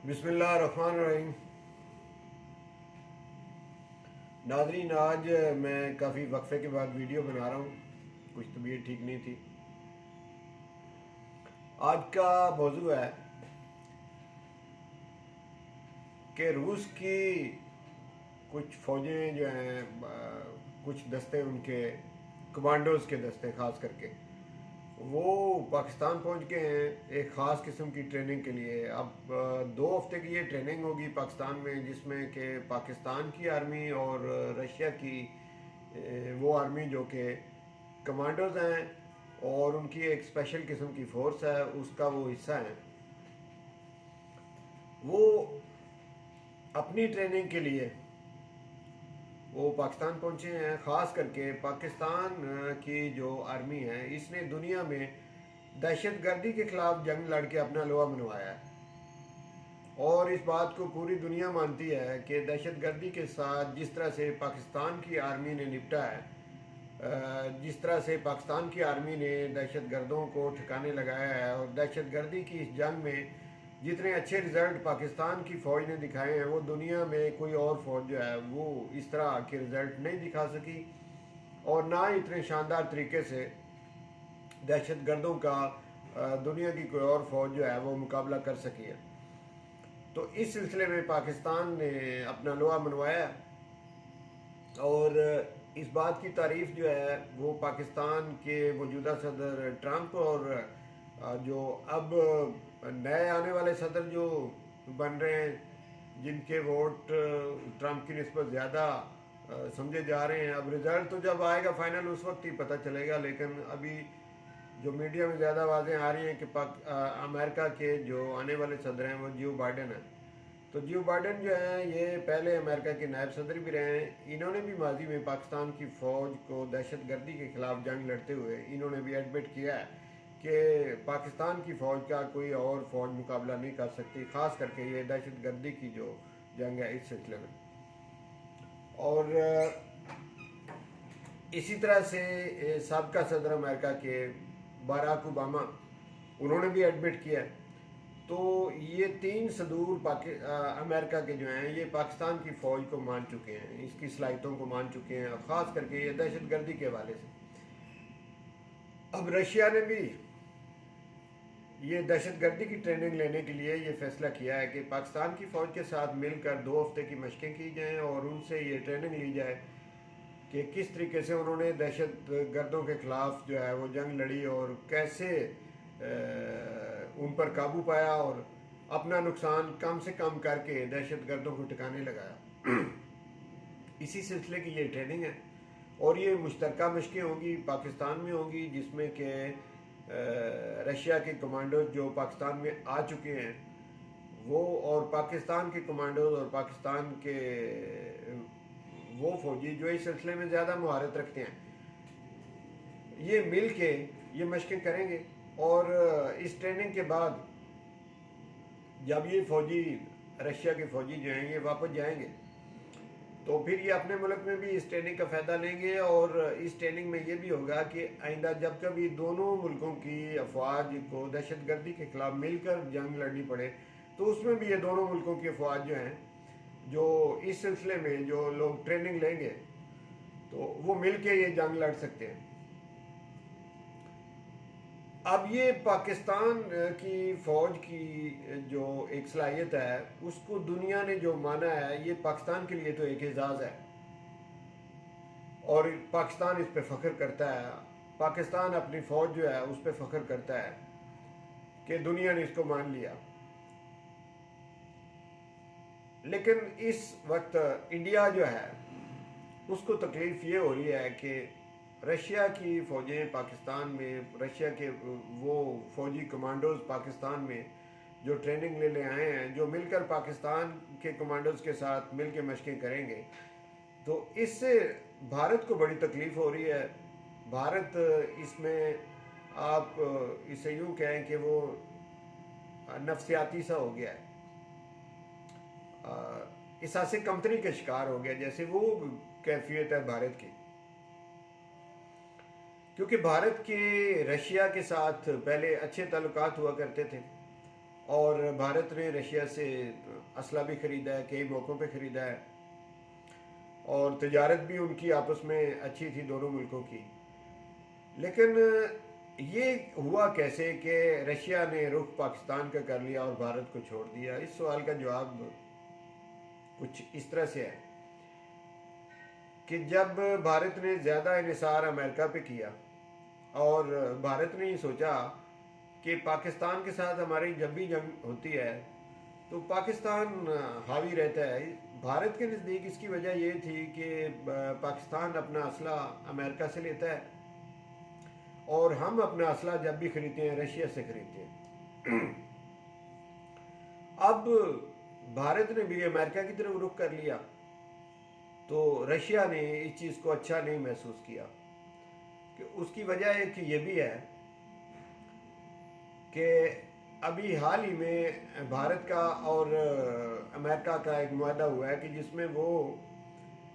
बिस्मिल्लाहिर्रहमानिर्रहीम। नाज़रीन, आज मैं काफ़ी वक्फे के बाद वीडियो बना रहा हूँ। कुछ तबीयत ठीक नहीं थी। आज का मौजू है कि रूस की कुछ फ़ौजें जो हैं, कुछ दस्ते उनके कमांडोज़ के दस्ते ख़ास करके वो पाकिस्तान पहुंच गए हैं एक ख़ास किस्म की ट्रेनिंग के लिए। अब 2 हफ्ते की ये ट्रेनिंग होगी पाकिस्तान में, जिसमें कि पाकिस्तान की आर्मी और रशिया की वो आर्मी जो कि कमांडोज हैं और उनकी एक स्पेशल किस्म की फ़ोर्स है, उसका वो हिस्सा है। वो अपनी ट्रेनिंग के लिए वो पाकिस्तान पहुंचे हैं। ख़ास करके पाकिस्तान की जो आर्मी है, इसने दुनिया में दहशत गर्दी के खिलाफ जंग लड़ के अपना लोहा मनवाया है। और इस बात को पूरी दुनिया मानती है कि दहशत गर्दी के साथ जिस तरह से पाकिस्तान की आर्मी ने निपटा है, जिस तरह से पाकिस्तान की आर्मी ने दहशत गर्दों को ठिकाने लगाया है, और दहशत गर्दी की इस जंग में जितने अच्छे रिज़ल्ट पाकिस्तान की फ़ौज ने दिखाए हैं, वो दुनिया में कोई और फ़ौज जो है वो इस तरह के रिज़ल्ट नहीं दिखा सकी, और ना इतने शानदार तरीके से दहशत गर्दों का दुनिया की कोई और फ़ौज जो है वो मुकाबला कर सकी है। तो इस सिलसिले में पाकिस्तान ने अपना लोहा मनवाया, और इस बात की तारीफ जो है वो पाकिस्तान के मौजूदा सदर ट्रंप और जो अब नए आने वाले सदर जो बन रहे हैं, जिनके वोट ट्रंप की निस्बत ज़्यादा समझे जा रहे हैं। अब रिज़ल्ट तो जब आएगा फाइनल उस वक्त ही पता चलेगा, लेकिन अभी जो मीडिया में ज़्यादा आवाज़ें आ रही हैं कि अमेरिका के जो आने वाले सदर हैं वो जो बाइडेन हैं। तो जो बाइडेन जो हैं, ये पहले अमेरिका के नायब सदर भी रहे हैं। इन्होंने भी माजी में पाकिस्तान की फ़ौज को दहशत गर्दी के ख़िलाफ़ जंग लड़ते हुए इन्होंने भी एडमिट किया है कि पाकिस्तान की फ़ौज का कोई और फ़ौज मुकाबला नहीं कर सकती, ख़ास करके ये दहशत गर्दी की जो जंग है इस सिलसिले में। और इसी तरह से साबका सदर अमेरिका के बराक ओबामा, उन्होंने भी एडमिट किया है। तो ये 3 सदूर अमेरिका के जो हैं, ये पाकिस्तान की फ़ौज को मान चुके हैं, इसकी सलाहियतों को मान चुके हैं, ख़ास करके ये दहशत गर्दी के हवाले से। अब रशिया ने भी ये दहशत गर्दी की ट्रेनिंग लेने के लिए ये फैसला किया है कि पाकिस्तान की फ़ौज के साथ मिलकर 2 हफ्ते की मशक़ें की जाएँ और उनसे ये ट्रेनिंग ली जाए कि किस तरीके से उन्होंने दहशत गर्दों के ख़िलाफ़ जो है वो जंग लड़ी और कैसे उन पर काबू पाया और अपना नुकसान कम से कम करके दहशत गर्दों को ठिकाने लगाया। इसी सिलसिले की ये ट्रेनिंग है, और ये मुश्तरका मशक़ें होंगी, पाकिस्तान में होंगी, जिसमें कि रशिया के कमांडो जो पाकिस्तान में आ चुके हैं वो, और पाकिस्तान के कमांडोज और पाकिस्तान के वो फौजी जो इस सिलसिले में ज़्यादा महारत रखते हैं, ये मिल के ये मशक़ें करेंगे। और इस ट्रेनिंग के बाद जब ये फ़ौजी, रशिया के फ़ौजी जो हैं, ये वापस जाएंगे तो फिर ये अपने मुल्क में भी इस ट्रेनिंग का फ़ायदा लेंगे। और इस ट्रेनिंग में ये भी होगा कि आइंदा जब कभी दोनों मुल्कों की अफवाज को दहशत गर्दी के ख़िलाफ़ मिलकर जंग लड़नी पड़े, तो उसमें भी ये दोनों मुल्कों की अफवाज जो हैं, जो इस सिलसिले में जो लोग ट्रेनिंग लेंगे, तो वो मिल के ये जंग लड़ सकते हैं। अब ये पाकिस्तान की फ़ौज की जो एक सलाहियत है, उसको दुनिया ने जो माना है, ये पाकिस्तान के लिए तो एक एजाज़ है, और पाकिस्तान इस पर फ़ख्र करता है। पाकिस्तान अपनी फ़ौज जो है उस पर फ़ख्र करता है कि दुनिया ने इसको मान लिया। लेकिन इस वक्त इंडिया जो है उसको तकलीफ़ ये हो रही है कि रशिया की फ़ौजें पाकिस्तान में, रशिया के वो फ़ौजी कमांडोज़ पाकिस्तान में जो ट्रेनिंग लेने आए हैं, जो मिलकर पाकिस्तान के कमांडोज़ के साथ मिल के मशक़ें करेंगे, तो इससे भारत को बड़ी तकलीफ़ हो रही है। भारत इसमें, आप इसे यूँ कहें कि वो नफसियाती सा हो गया है, एहसास कमतरी का शिकार हो गया, जैसे वो कैफियत है भारत की। क्योंकि भारत के रशिया के साथ पहले अच्छे ताल्लुकात हुआ करते थे, और भारत ने रशिया से असला भी ख़रीदा है, कई मौक़ों पे ख़रीदा है, और तजारत भी उनकी आपस में अच्छी थी दोनों मुल्कों की। लेकिन ये हुआ कैसे कि रशिया ने रुख पाकिस्तान का कर लिया और भारत को छोड़ दिया? इस सवाल का जवाब कुछ इस तरह से है कि जब भारत ने ज़्यादा इन्हिसार अमेरिका पे किया और भारत ने ये सोचा कि पाकिस्तान के साथ हमारी जब भी जंग होती है तो पाकिस्तान हावी रहता है। भारत के नज़दीक इसकी वजह ये थी कि पाकिस्तान अपना असला अमेरिका से लेता है और हम अपना असला जब भी खरीदते हैं रशिया से खरीदते हैं। अब भारत ने भी अमेरिका की तरफ रुख कर लिया तो रशिया ने इस चीज़ को अच्छा नहीं महसूस किया। कि उसकी वजह एक ये भी है कि अभी हाल ही में भारत का और अमेरिका का एक मुआहदा हुआ है कि जिसमें वो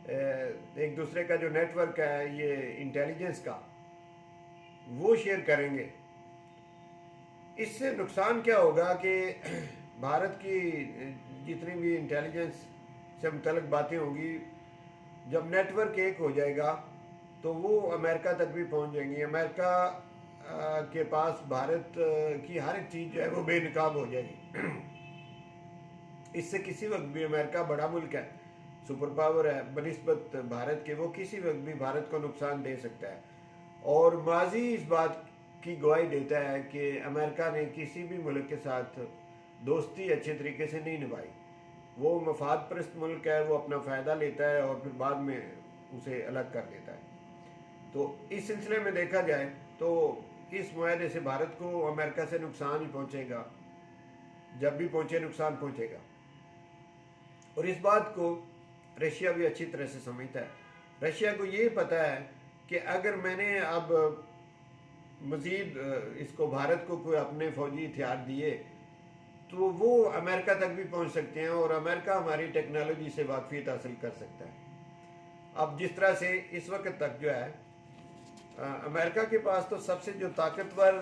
एक दूसरे का जो नेटवर्क है ये इंटेलिजेंस का वो शेयर करेंगे। इससे नुकसान क्या होगा कि भारत की जितनी भी इंटेलिजेंस से मुतल्लिक बातें होंगी, जब नेटवर्क एक हो जाएगा तो वो अमेरिका तक भी पहुंच जाएंगी। अमेरिका के पास भारत की हर एक चीज़ जो है वो बेनकाब हो जाएगी। इससे किसी वक्त भी अमेरिका बड़ा मुल्क है, सुपर पावर है बनिस्बत भारत के, वो किसी वक्त भी भारत को नुकसान दे सकता है। और माजी इस बात की गवाही देता है कि अमेरिका ने किसी भी मुल्क के साथ दोस्ती अच्छे तरीके से नहीं निभाई। वो मफाद परस्त मुल्क है, वो अपना फ़ायदा लेता है और फिर बाद में उसे अलग कर देता है। तो इस सिलसिले में देखा जाए तो इस मुआहदे से भारत को अमेरिका से नुकसान ही पहुंचेगा, जब भी पहुंचे नुकसान पहुंचेगा। और इस बात को रशिया भी अच्छी तरह से समझता है। रशिया को ये पता है कि अगर मैंने अब मज़ीद इसको भारत को कोई अपने फौजी हथियार दिए तो वो अमेरिका तक भी पहुंच सकते हैं और अमेरिका हमारी टेक्नोलॉजी से वाकफियत हासिल कर सकता है। अब जिस तरह से इस वक्त तक जो है अमेरिका के पास तो सबसे जो ताकतवर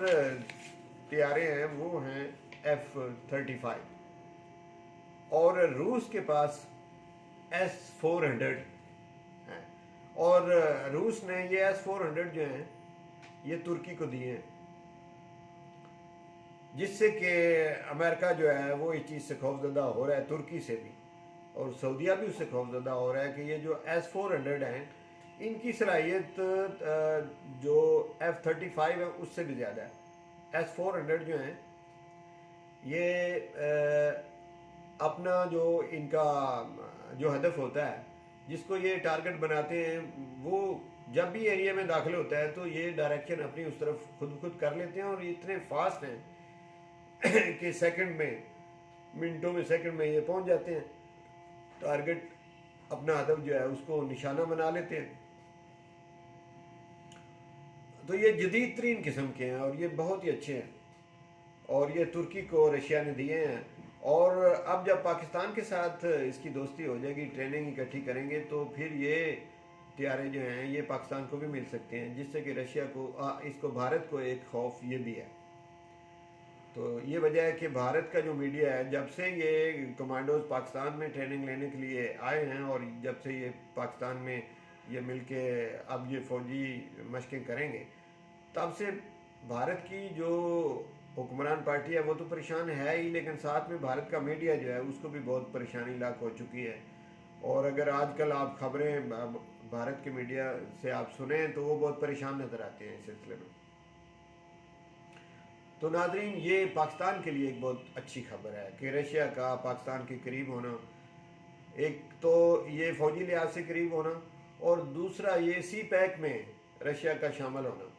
तैयारे हैं वो हैं F-35 और रूस के पास S-400 है। और रूस ने ये S-400 जो हैं ये तुर्की को दिए हैं, जिससे कि अमेरिका जो है वो इस चीज़ से खौफजदा हो रहा है, तुर्की से भी, और सऊदीया भी उससे खौफजदा हो रहा है कि ये जो S-400 हैं इनकी सलाहियत जो F-35 है उससे भी ज़्यादा है। S-400 जो हैं ये अपना जो इनका जो हदफ होता है जिसको ये टारगेट बनाते हैं, वो जब भी एरिया में दाखिल होता है तो ये डायरेक्शन अपनी उस तरफ खुद कर लेते हैं और इतने फास्ट हैं कि सेकंड में, मिनटों में, सेकंड में ये पहुंच जाते हैं। टारगेट अपना हदफ जो है उसको निशाना बना लेते हैं। तो ये जदीद तरीन किस्म के हैं और ये बहुत ही अच्छे हैं और ये तुर्की को रशिया ने दिए हैं। और अब जब पाकिस्तान के साथ इसकी दोस्ती हो जाएगी, ट्रेनिंग इकट्ठी करेंगे, तो फिर ये तैयारे जो हैं ये पाकिस्तान को भी मिल सकते हैं, जिससे कि रशिया को इसको भारत को एक खौफ ये भी है। तो ये वजह है कि भारत का जो मीडिया है, जब से ये कमांडोज पाकिस्तान में ट्रेनिंग लेने के लिए आए हैं और जब से ये पाकिस्तान में ये मिलके अब ये फ़ौजी मशक़ें करेंगे, तब से भारत की जो हुक्मरान पार्टी है वो तो परेशान है ही, लेकिन साथ में भारत का मीडिया जो है उसको भी बहुत परेशानी लाक हो चुकी है। और अगर आजकल आप खबरें भारत के मीडिया से आप सुने तो वो बहुत परेशान नज़र आते हैं इस सिलसिले में। तो नाज़रीन, ये पाकिस्तान के लिए एक बहुत अच्छी खबर है कि रशिया का पाकिस्तान के करीब होना, एक तो ये फ़ौजी लिहाज से करीब होना और दूसरा ये CPEC में रशिया का शामिल होना,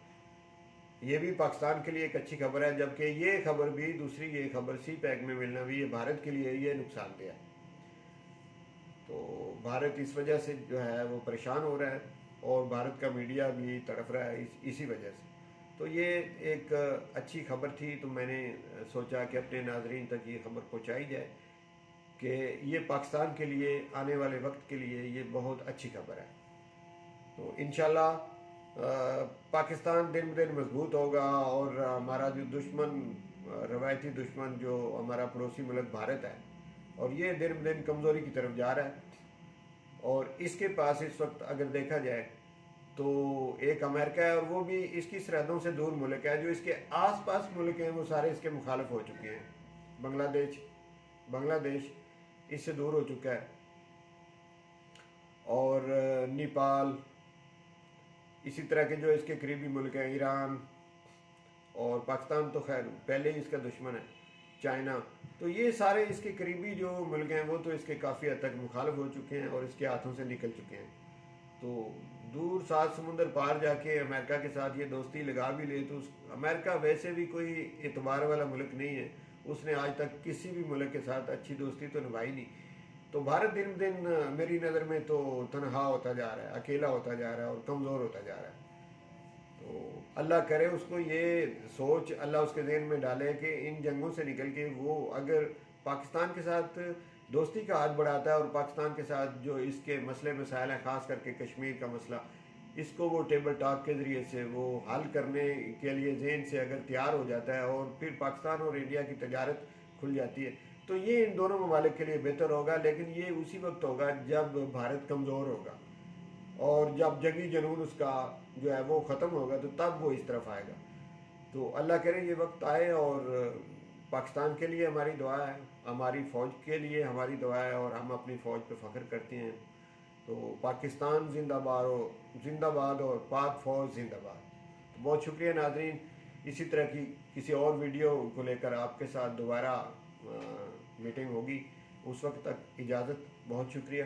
ये भी पाकिस्तान के लिए एक अच्छी खबर है। जबकि ये खबर भी, दूसरी ये खबर CPEC में मिलना भी, ये भारत के लिए ये नुकसानदेह है। तो भारत इस वजह से जो है वो परेशान हो रहा है और भारत का मीडिया भी तड़फ रहा है इसी वजह से। तो ये एक अच्छी खबर थी, तो मैंने सोचा कि अपने नाजरीन तक ये खबर पहुँचाई जाए कि ये पाकिस्तान के लिए आने वाले वक्त के लिए ये बहुत अच्छी खबर है। तो इंशाल्लाह पाकिस्तान दिन ब दिन मजबूत होगा और हमारा जो दुश्मन रवायती दुश्मन जो हमारा पड़ोसी मुल्क भारत है, और ये दिन ब दिन कमज़ोरी की तरफ जा रहा है। और इसके पास इस वक्त अगर देखा जाए तो एक अमेरिका है, और वो भी इसकी सरहदों से दूर मुल्क है। जो इसके आसपास मुल्क हैं वो सारे इसके मुखालिफ हो चुके हैं। बांग्लादेश इससे दूर हो चुका है, और नेपाल, इसी तरह के जो इसके करीबी मुल्क हैं, ईरान, और पाकिस्तान तो खैर पहले ही इसका दुश्मन है, चाइना। तो ये सारे इसके करीबी जो मुल्क हैं वो तो इसके काफ़ी हद तक मुखालिफ हो चुके हैं और इसके हाथों से निकल चुके हैं। तो दूर 7 समुंदर पार जाके अमेरिका के साथ ये दोस्ती लगा भी ले तो अमेरिका वैसे भी कोई एतबार वाला मुल्क नहीं है। उसने आज तक किसी भी मुल्क के साथ अच्छी दोस्ती तो निभाई नहीं। तो भारत दिन ब दिन मेरी नज़र में तो तनहा होता जा रहा है, अकेला होता जा रहा है और कमज़ोर होता जा रहा है। तो अल्लाह करे उसको ये सोच अल्लाह उसके जहन में डाले कि इन जंगों से निकल के वो अगर पाकिस्तान के साथ दोस्ती का हाथ बढ़ाता है और पाकिस्तान के साथ जो इसके मसले मसाइल हैं, ख़ास करके कश्मीर का मसला, इसको वो टेबल टॉक के ज़रिए से वो हल करने के लिए जहन से अगर तैयार हो जाता है और फिर पाकिस्तान और इंडिया की तजारत खुल जाती है, तो ये इन दोनों ममालिक के लिए बेहतर होगा। लेकिन ये उसी वक्त होगा जब भारत कमज़ोर होगा, और जब जंगी जुनून उसका जो है वो ख़त्म होगा तो तब वो इस तरफ आएगा। तो अल्लाह करे ये वक्त आए, और पाकिस्तान के लिए हमारी दुआ है, हमारी फ़ौज के लिए हमारी दुआ है, और हम अपनी फ़ौज पे फ़ख्र करते हैं। तो पाकिस्तान जिंदाबाद और पाक फ़ौज जिंदाबाद। तो बहुत शुक्रिया नाज़रीन। इसी तरह की किसी और वीडियो को लेकर आपके साथ दोबारा मीटिंग होगी। उस वक्त तक इजाज़त, बहुत शुक्रिया।